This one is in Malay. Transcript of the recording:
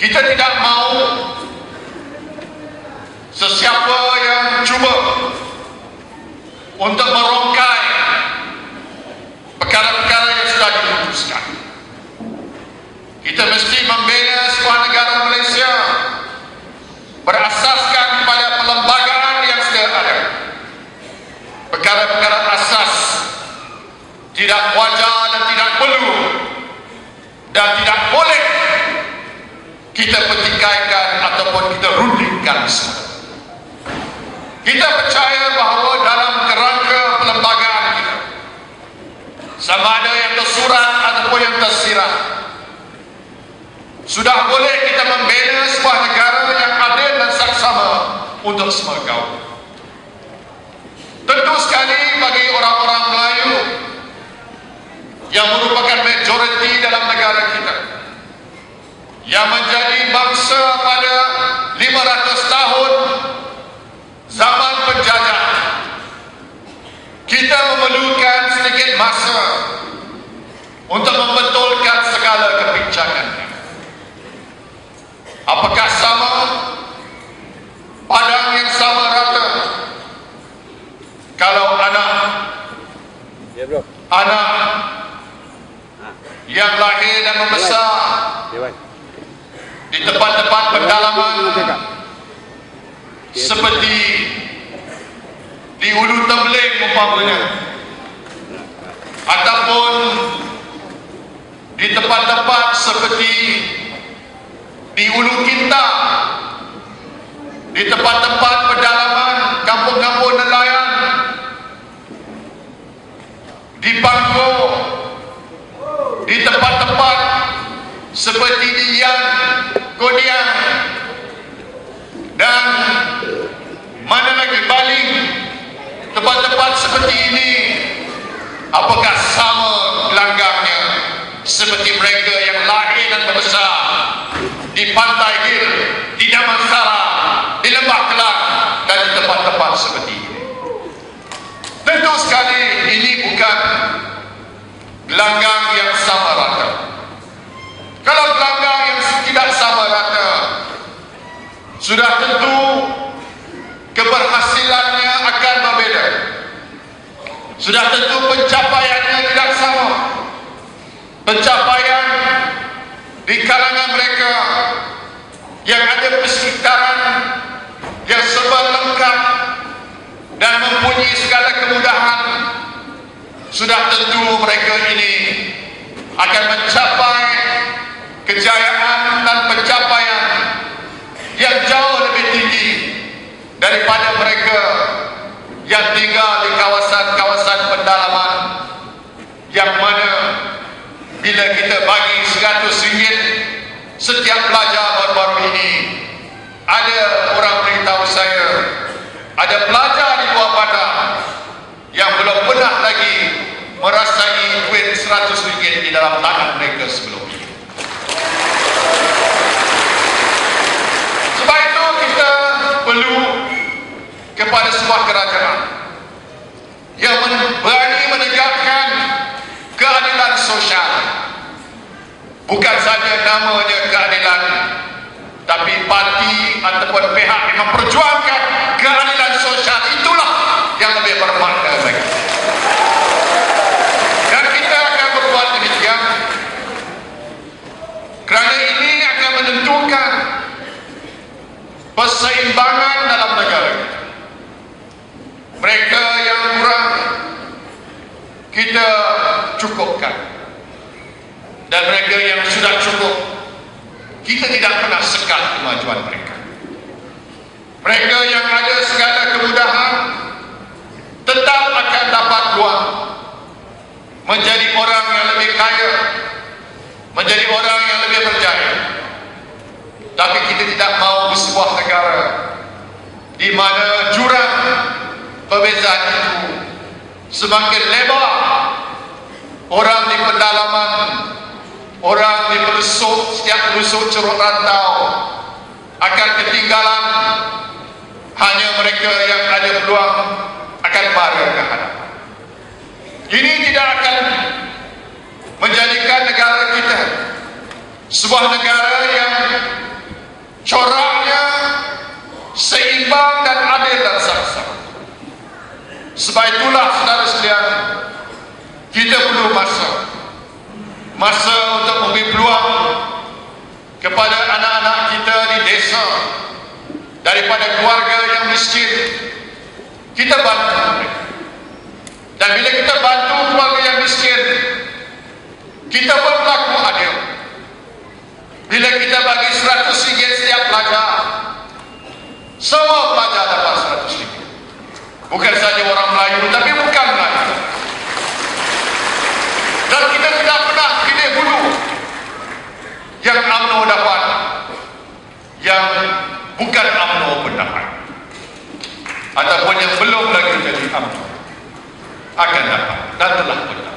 Kita tidak mau sesiapa yang cuba untuk merongkai perkara-perkara yang sudah diputuskan. Kita mesti membela sebuah negara Malaysia berasaskan pada perlembagaan yang sudah ada. Perkara-perkara asas tidak wajar dan tidak perlu dan tidak boleh kita pertikaikan ataupun kita rundingkan semua. Kita percaya bahawa dalam kerangka perlembagaan kita, sama ada yang tersurat ataupun yang tersirat, sudah boleh kita membela sebuah negara yang adil dan saksama untuk semua kaum. Tentu sekali bagi orang-orang Melayu yang merupakan majoriti dalam negara kita, yang menjadi bangsa pada 500 tahun zaman penjajah, kita memerlukan sedikit masa untuk membetulkan segala kebincangannya. Apakah sama? Padang yang sama rata. Kalau anak yang lahir dan membesar di tempat-tempat pedalaman seperti di Ulu Tembeling umpamanya, ataupun di tempat-tempat seperti di Ulu Kinta, di tempat-tempat pedalaman kampung-kampung nelayan, di Bangko, di tempat-tempat seperti di Yang, Kodiang, dan mana lagi, Baling, tempat-tempat seperti ini. Apakah sama gelanggangnya seperti mereka yang lahir dan membesar di Pantai Hill, di Damansara, di Lembah Kelang, dan di tempat-tempat seperti ini? Tentu sekali ini bukan gelanggang yang sama rata. Kalau gelanggang yang tidak sama rata, sudah tentu keberhasilannya akan berbeza. Sudah tentu pencapaiannya tidak sama. Pencapaian di kalangan mereka yang ada persekitaran yang serba lengkap dan mempunyai segala kemudahan, sudah tentu mereka ini akan mencapai kejayaan dan pencapaian yang jauh lebih tinggi daripada mereka yang tinggal di kawasan-kawasan pedalaman, yang mana bila kita bagi RM100 setiap pelajar baru-baru ini, ada orang beritahu saya, ada pelajar di luar bandar yang belum pernah lagi merasai duit RM100 di dalam tangan mereka sebelum ini. Sebab itu kita perlu kepada sebuah kerajaan yang berani menegakkan keadilan sosial. Bukan saja namanya keadilan, tapi parti ataupun pihak yang memperjuangkan keadilan sosial itulah yang lebih bermakna lagi. Dan kita akan berbuat demikian kerana ini akan menentukan perseimbangan dalam negara kita. Mereka yang kurang kita cukupkan, dan mereka yang sudah cukup kita tidak pernah sekat kemajuan mereka. Mereka yang ada segala kemudahan tetap akan dapat peluang menjadi orang yang lebih kaya, menjadi orang yang lebih berjaya. Tapi kita tidak mahu sebuah negara di mana jurang perbezaan itu semakin lebar. Orang di pedalaman, orang di pelosok, setiap pelosok Ceruk Rantau akan ketinggalan. Hanya mereka yang ada peluang akan mari ke hadapan. Ini tidak akan menjadikan negara kita sebuah negara yang Sebab itulah saudara sekalian, kita perlu masa untuk memberi peluang kepada anak-anak kita di desa, daripada keluarga yang miskin. Kita bantu mereka. Dan bila kita bantu keluarga yang miskin, kita berlaku adil. Bila kita bagi RM100 setiap pelajar, semua pelajar dapat RM100. Bukan saja orang Melayu, tapi bukan Melayu. Dan kita tidak pernah pilih dulu yang UMNO dapat, yang bukan UMNO pun dapat, ataupun yang belum lagi jadi UMNO akan dapat dan telah pun dapat.